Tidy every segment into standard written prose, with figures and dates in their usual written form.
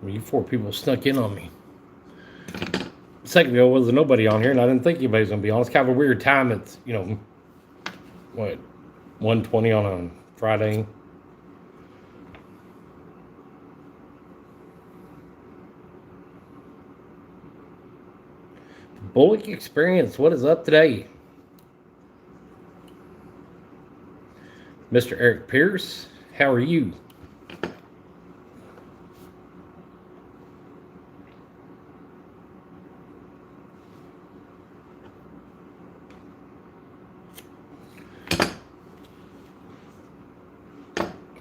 You four people snuck in on me. A second ago, wasn't nobody on here, and I didn't think anybody was going to be on. It's kind of a weird time. It's, what, 1:20 on a Friday. Bullock Experience, what is up today? Mr. Eric Pierce, how are you?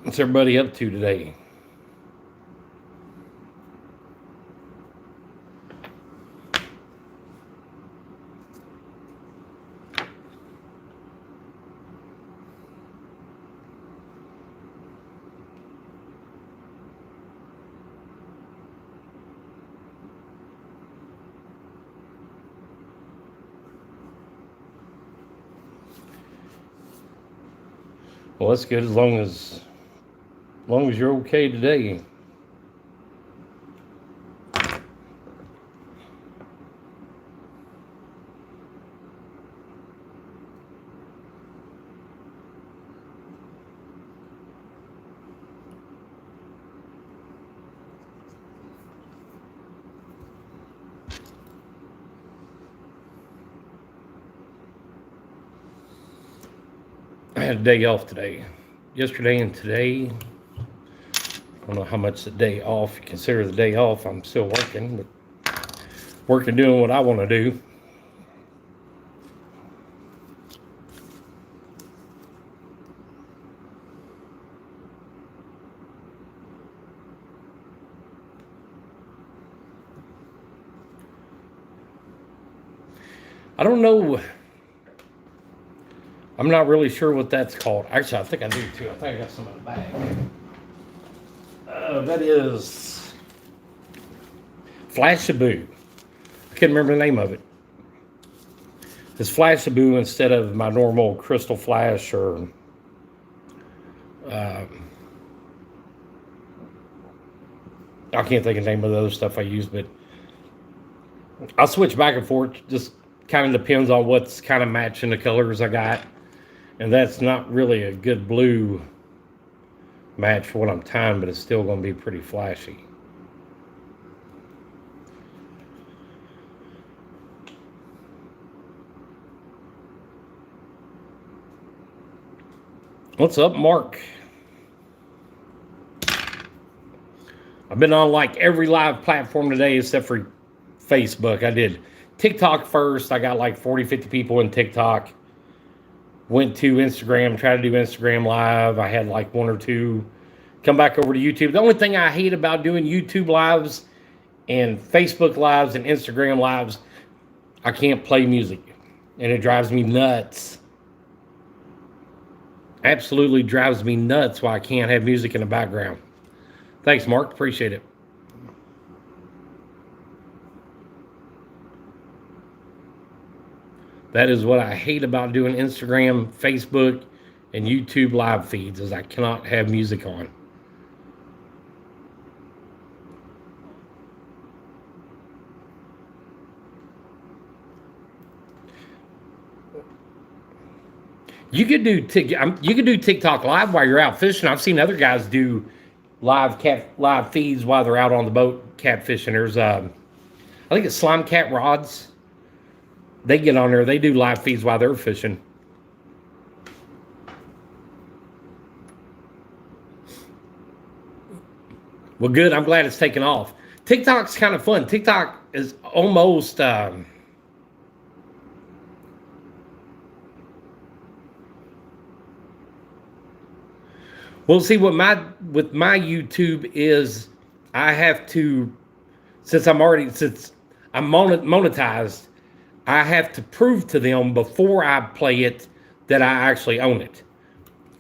What's everybody up to today? Well, that's good as long as you're okay today. I had a day off today. Yesterday and today. I don't know how much the day off you consider the day off. I'm still working, but working doing what I want to do. I don't know. I'm not really sure what that's called. Actually, I think I do too. I think I got some in the bag. That is Flashaboo. I can't remember the name of it. It's Flashaboo instead of my normal Crystal Flash or I can't think of the name of the other stuff I use, but I'll switch back and forth. Just kind of depends on what's kind of matching the colors I got. And that's not really a good blue match for what I'm tying, but it's still going to be pretty flashy. What's up, Mark? I've been on like every live platform today except for Facebook. I did TikTok first. I got like 40, 50 people in TikTok. Went to Instagram, tried to do Instagram Live. I had like one or two. Come back over to YouTube. The only thing I hate about doing YouTube Lives and Facebook Lives and Instagram Lives, I can't play music. And it drives me nuts. Absolutely drives me nuts why I can't have music in the background. Thanks, Mark. Appreciate it. That is what I hate about doing Instagram, Facebook, and YouTube live feeds, is I cannot have music on. You could do TikTok live while you're out fishing. I've seen other guys do live feeds while they're out on the boat catfishing. There's I think it's Slime Cat Rods. They get on there. They do live feeds while they're fishing. Well, good. I'm glad it's taken off. TikTok's kind of fun. TikTok is almost well, see what with my YouTube is, I have to, since I'm monetized, I have to prove to them before I play it that I actually own it.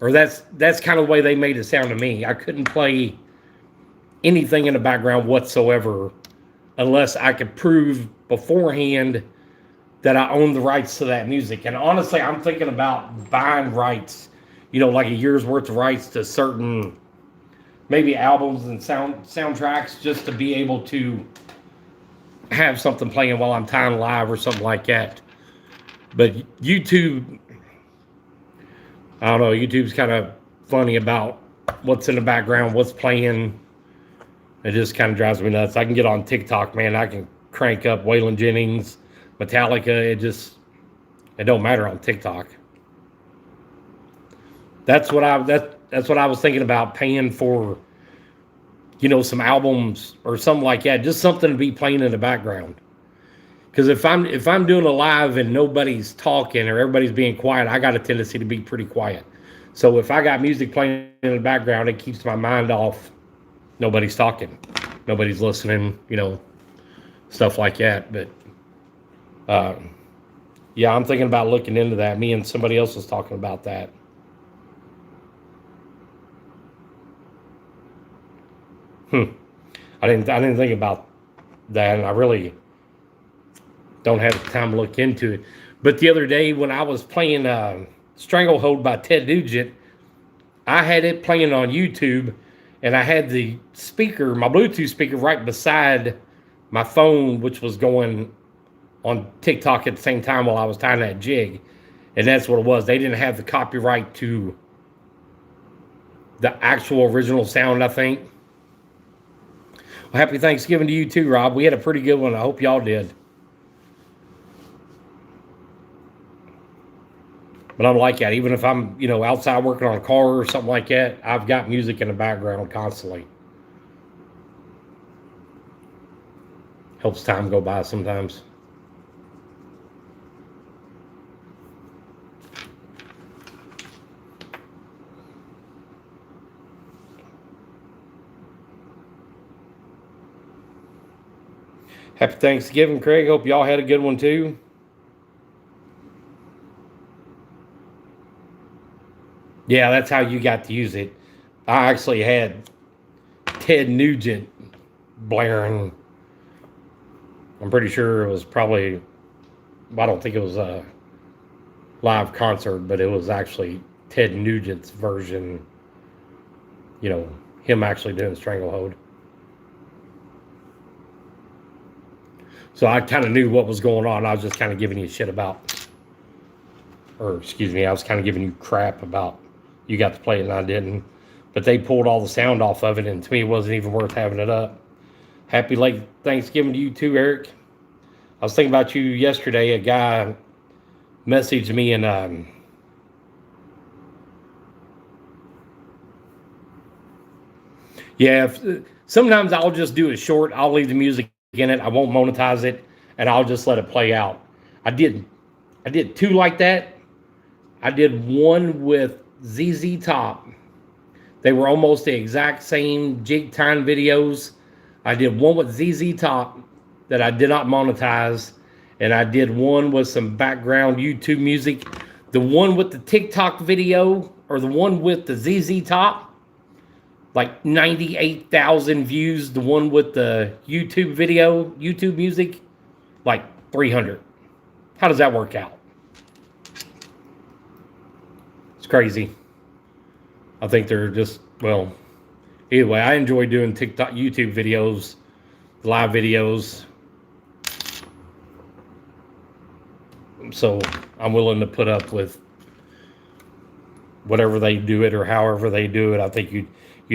Or that's kind of the way they made it sound to me. I couldn't play anything in the background whatsoever unless I could prove beforehand that I own the rights to that music. And honestly, I'm thinking about buying rights, like a year's worth of rights to certain maybe albums and soundtracks just to be able to have something playing while I'm tying live or something like that. But YouTube, I don't know, YouTube's kind of funny about what's in the background, what's playing. It just kind of drives me nuts. I can get on TikTok, man. I can crank up Waylon Jennings, Metallica. It don't matter on TikTok. That's what I was thinking about, paying for, some albums or something like that, just something to be playing in the background. Because if I'm doing a live and nobody's talking or everybody's being quiet, I got a tendency to be pretty quiet. So if I got music playing in the background, it keeps my mind off. Nobody's talking, nobody's listening, stuff like that. But yeah, I'm thinking about looking into that. Me and somebody else was talking about that. I didn't think about that, and I really don't have the time to look into it. But the other day when I was playing Stranglehold by Ted Nugent, I had it playing on YouTube, and I had the speaker, my Bluetooth speaker, right beside my phone, which was going on TikTok at the same time while I was tying that jig. And that's what it was. They didn't have the copyright to the actual original sound, I think. Well, happy Thanksgiving to you too, Rob. We had a pretty good one. I hope y'all did. But I'm like that. Even if I'm, outside working on a car or something like that, I've got music in the background constantly. Helps time go by sometimes. Happy Thanksgiving, Craig. Hope y'all had a good one too. Yeah, that's how you got to use it. I actually had Ted Nugent blaring. I'm pretty sure it was probably, I don't think it was a live concert, but it was actually Ted Nugent's version, him actually doing Stranglehold. So I kind of knew what was going on. I was just kind of giving you shit about, or excuse me, I was kind of giving you crap about you got to play it and I didn't. But they pulled all the sound off of it, and to me, it wasn't even worth having it up. Happy late Thanksgiving to you too, Eric. I was thinking about you yesterday. A guy messaged me and sometimes I'll just do it short. I'll leave the music in it. I won't monetize it, and I'll just let it play out. I did two like that. I did one with ZZ Top. They were almost the exact same Jig Tying videos. I did one with ZZ Top that I did not monetize, and I did one with some background YouTube music. The one with the TikTok video, or the one with the ZZ Top, like 98,000 views. The one with the YouTube video, YouTube music, like 300. How does that work out? It's crazy. I think they're just, well, anyway, I enjoy doing TikTok, YouTube videos, live videos. So I'm willing to put up with whatever they do it or however they do it. I think you'd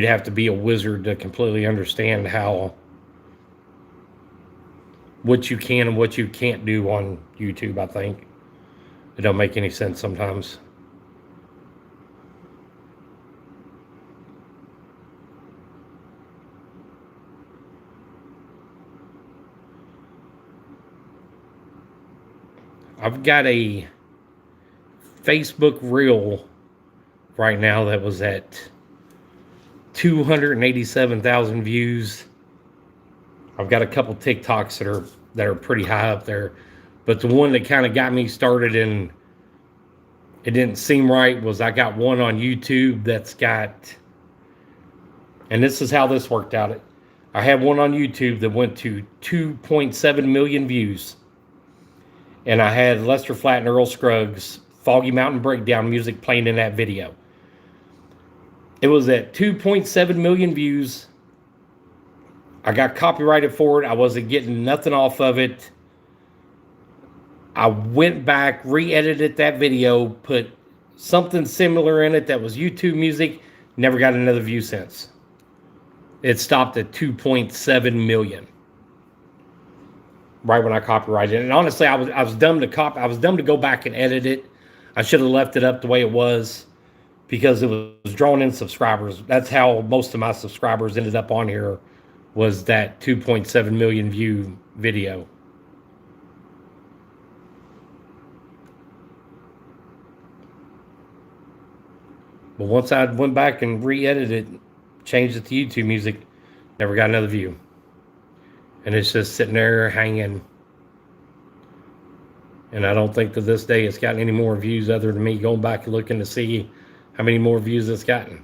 have to be a wizard to completely understand what you can and what you can't do on YouTube. I think it don't make any sense sometimes. I've got a Facebook reel right now that was at 287,000 views. I've got a couple TikToks that are pretty high up there, but the one that kind of got me started and it didn't seem right was I got one on YouTube that's got, and this is how this worked out. I had one on YouTube that went to 2.7 million views. And I had Lester Flatt and Earl Scruggs' Foggy Mountain Breakdown music playing in that video. It was at 2.7 million views. I got copyrighted for it. I wasn't getting nothing off of it. I went back, re-edited that video, put something similar in it that was YouTube music. Never got another view since. It stopped at 2.7 million. Right when I copyrighted it. And honestly, I was dumb to I was dumb to go back and edit it. I should have left it up the way it was because it was drawing in subscribers. That's how most of my subscribers ended up on here, was that 2.7 million view video. But once I went back and re-edited it, changed it to YouTube music, never got another view. And it's just sitting there hanging. And I don't think to this day it's gotten any more views other than me going back and looking to see how many more views it's gotten.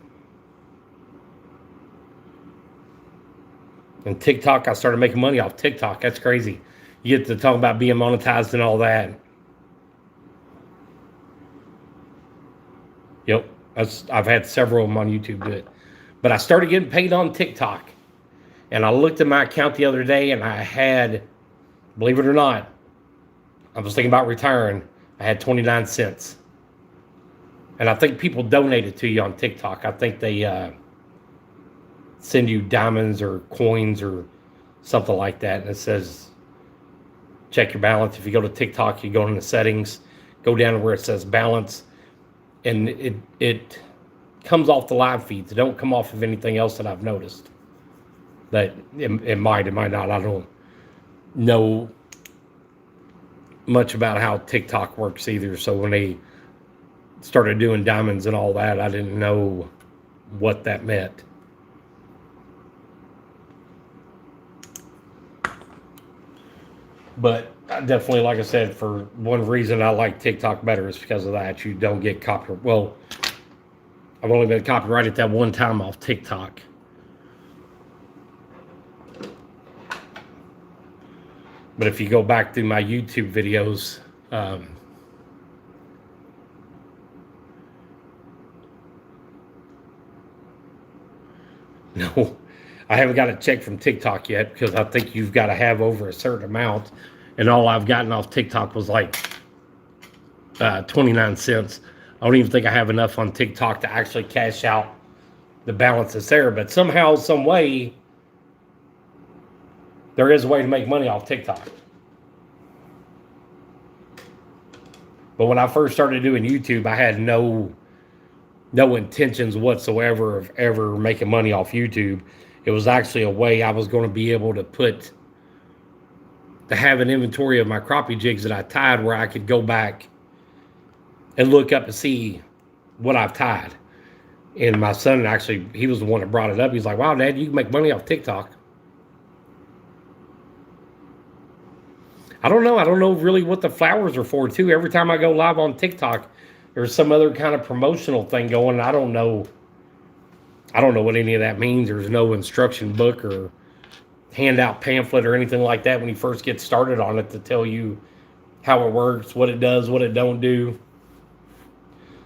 And TikTok, I started making money off TikTok. That's crazy. You get to talk about being monetized and all that. Yep. I've had several of them on YouTube do it. But I started getting paid on TikTok. And I looked at my account the other day and I had, believe it or not, I was thinking about retiring. I had 29 cents. And I think people donate it to you on TikTok. I think they send you diamonds or coins or something like that. And it says, check your balance. If you go to TikTok, you go into settings, go down to where it says balance. And it comes off the live feeds. It don't come off of anything else that I've noticed. That it might not. I don't know much about how TikTok works either. So when they started doing diamonds and all that, I didn't know what that meant. But I definitely, like I said, for one reason I like TikTok better is because of that. You don't get copyright. Well, I've only been copyrighted that one time off TikTok. But if you go back through my YouTube videos, no, I haven't got a check from TikTok yet because I think you've got to have over a certain amount. And all I've gotten off TikTok was like 29 cents. I don't even think I have enough on TikTok to actually cash out the balance that's there. But somehow, some way, there is a way to make money off TikTok. But when I first started doing YouTube, I had no intentions whatsoever of ever making money off YouTube. It was actually a way I was going to be able to have an inventory of my crappie jigs that I tied where I could go back and look up and see what I've tied. And my son, actually, he was the one that brought it up. He's like, wow, Dad, you can make money off TikTok. I don't know. I don't know really what the flowers are for, too. Every time I go live on TikTok, there's some other kind of promotional thing going. I don't know what any of that means. There's no instruction book or handout pamphlet or anything like that when you first get started on it to tell you how it works, what it does, what it don't do.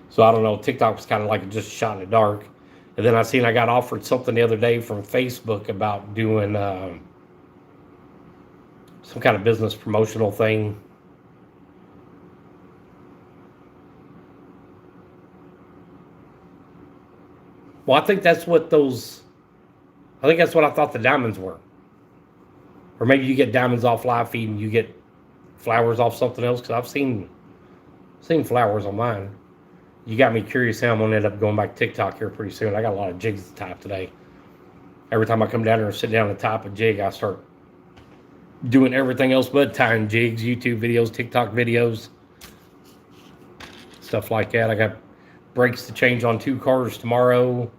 So I don't know. TikTok was kind of like just a shot in the dark. And then I got offered something the other day from Facebook about doing some kind of business promotional thing. Well, I think that's what I thought the diamonds were. Or maybe you get diamonds off live feed and you get flowers off something else, because I've seen flowers on mine. You got me curious how I'm going to end up going back to TikTok here pretty soon. I got a lot of jigs to type today. Every time I come down there and sit down and type a jig, I start doing everything else but tying jigs, YouTube videos, TikTok videos, stuff like that. I got brakes to change on 2 cars tomorrow.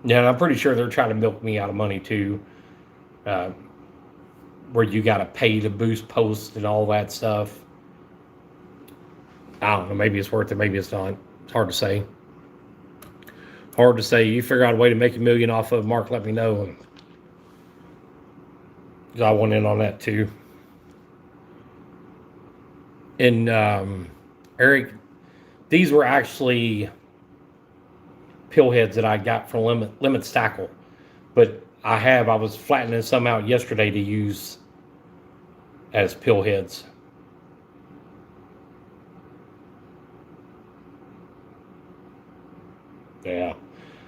Yeah, and I'm pretty sure they're trying to milk me out of money too. Where you got to pay to boost posts and all that stuff. I don't know. Maybe it's worth it. Maybe it's not. It's hard to say. Hard to say. You figure out a way to make $1 million off of, Mark, let me know. Because I want in on that too. And Eric, these were actually pill heads that I got from Limit Stackle. But I was flattening some out yesterday to use as pill heads. Yeah,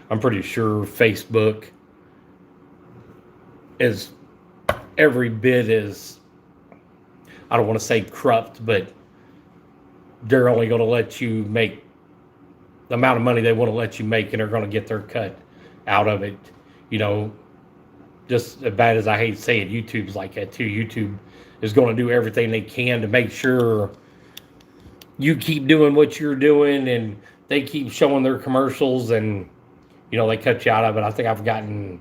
I'm pretty sure Facebook is every bit as, I don't want to say corrupt, but they're only going to let you make the amount of money they want to let you make, and they're going to get their cut out of it. You know, just as bad as I hate saying it, YouTube's like that too. YouTube is going to do everything they can to make sure you keep doing what you're doing, and they keep showing their commercials, and they cut you out of it. I think I've gotten,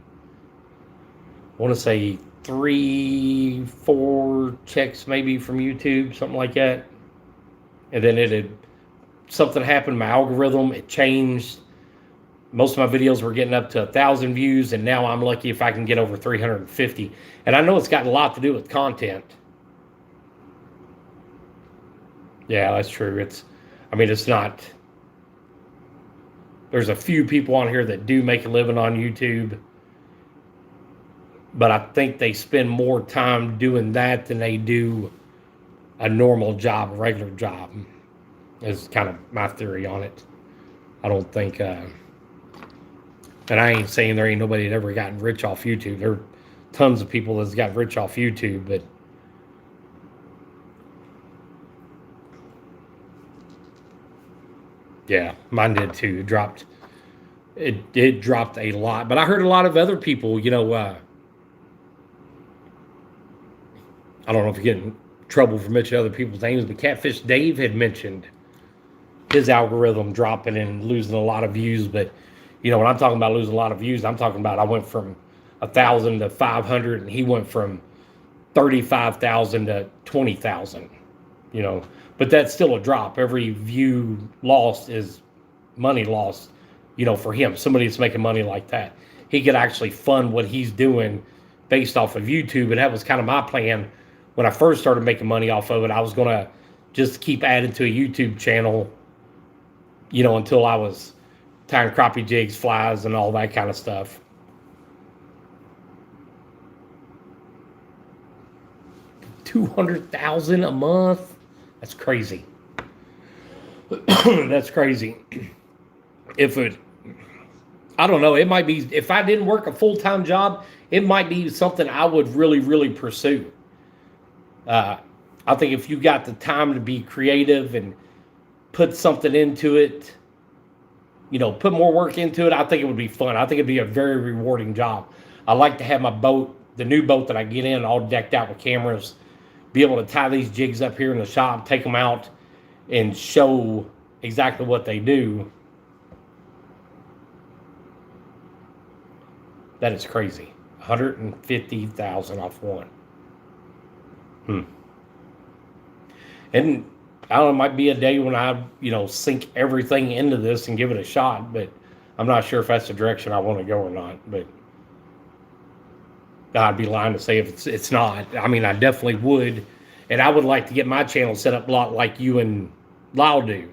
I want to say 3-4 checks maybe from YouTube, something like that. And then something happened, my algorithm, it changed. Most of my videos were getting up to 1,000 views, and now I'm lucky if I can get over 350. And I know it's got a lot to do with content. Yeah, that's true. It's not. There's a few people on here that do make a living on YouTube, but I think they spend more time doing that than they do a normal job, a regular job, is kind of my theory on it. I don't think, and I ain't saying there ain't nobody that ever gotten rich off YouTube. There are tons of people that's got rich off YouTube, but yeah, mine did too. It dropped a lot, but I heard a lot of other people, I don't know if you're getting trouble for mentioning other people's names, but Catfish Dave had mentioned his algorithm dropping and losing a lot of views. But when I'm talking about losing a lot of views, I'm talking about I went from 1,000 to 500, and he went from 35,000 to 20,000. But that's still a drop. Every view lost is money lost. For him, somebody that's making money like that, he could actually fund what he's doing based off of YouTube. And that was kind of my plan when I first started making money off of it. I was going to just keep adding to a YouTube channel, until I was tying crappie jigs, flies, and all that kind of stuff. $200,000 a month? That's crazy. That's crazy. I don't know. It might be, if I didn't work a full-time job, it might be something I would really, really pursue. I think if you got the time to be creative and put something into it, put more work into it, I think it would be fun. I think it'd be a very rewarding job. I like to have my boat, the new boat that I get in, all decked out with cameras, be able to tie these jigs up here in the shop, take them out, and show exactly what they do. That is crazy. 150,000 off one. And I don't know, it might be a day when I, sink everything into this and give it a shot, but I'm not sure if that's the direction I want to go or not. But I'd be lying to say if it's not. I definitely would. And I would like to get my channel set up a lot like you and Lyle do.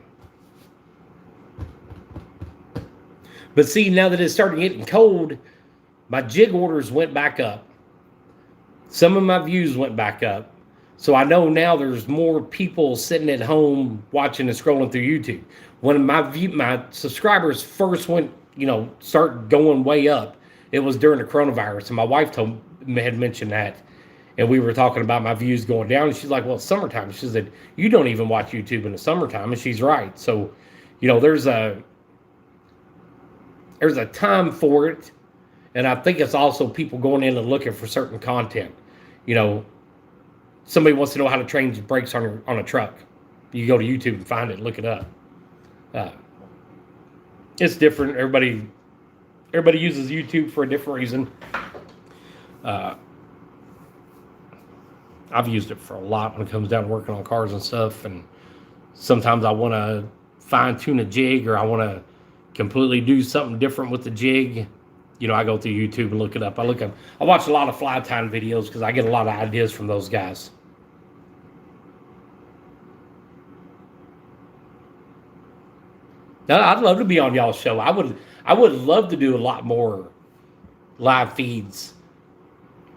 But see, now that it's starting getting cold, my jig orders went back up. Some of my views went back up. So I know now there's more people sitting at home watching and scrolling through YouTube. When my subscribers first went, start going way up, it was during the coronavirus. And my wife had mentioned that. And we were talking about my views going down. And she's like, well, it's summertime. She said, you don't even watch YouTube in the summertime. And she's right. So, there's a time for it. And I think it's also people going in and looking for certain content. Somebody wants to know how to change brakes on a truck. You go to YouTube and find it, look it up. It's different. Everybody uses YouTube for a different reason. I've used it for a lot when it comes down to working on cars and stuff. And sometimes I want to fine tune a jig, or I want to completely do something different with the jig. I go through YouTube and look it up. I watch a lot of fly tying videos because I get a lot of ideas from those guys. Now, I'd love to be on y'all's show. I would love to do a lot more live feeds.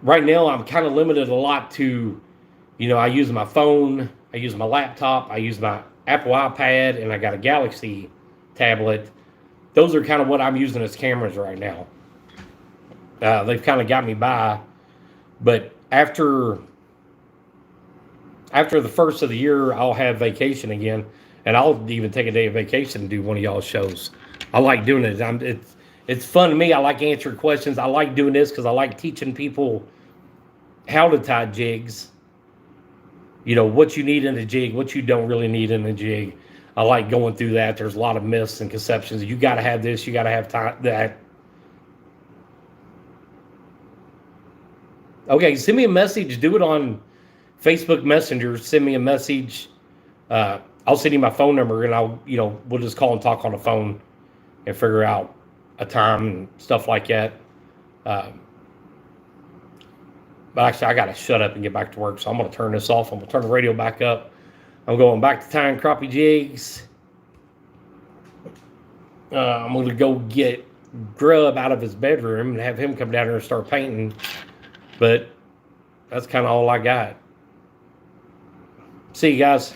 Right now, I'm kind of limited a lot to, I use my phone, I use my laptop, I use my Apple iPad, and I got a Galaxy tablet. Those are kind of what I'm using as cameras right now. They've kind of got me by, but after the first of the year, I'll have vacation again, and I'll even take a day of vacation and do one of y'all's shows. I like doing it. It's fun to me. I like answering questions. I like doing this because I like teaching people how to tie jigs. What you need in a jig, what you don't really need in a jig. I like going through that. There's a lot of myths and conceptions. You got to have this. You got to have that. Okay, send me a message. Do it on Facebook Messenger. Send me a message. I'll send you my phone number, and we'll just call and talk on the phone and figure out a time and stuff like that. But actually, I got to shut up and get back to work, so I'm going to turn this off. I'm going to turn the radio back up. I'm going back to tying crappie jigs. I'm going to go get Grub out of his bedroom and have him come down here and start painting. But that's kind of all I got. See you guys.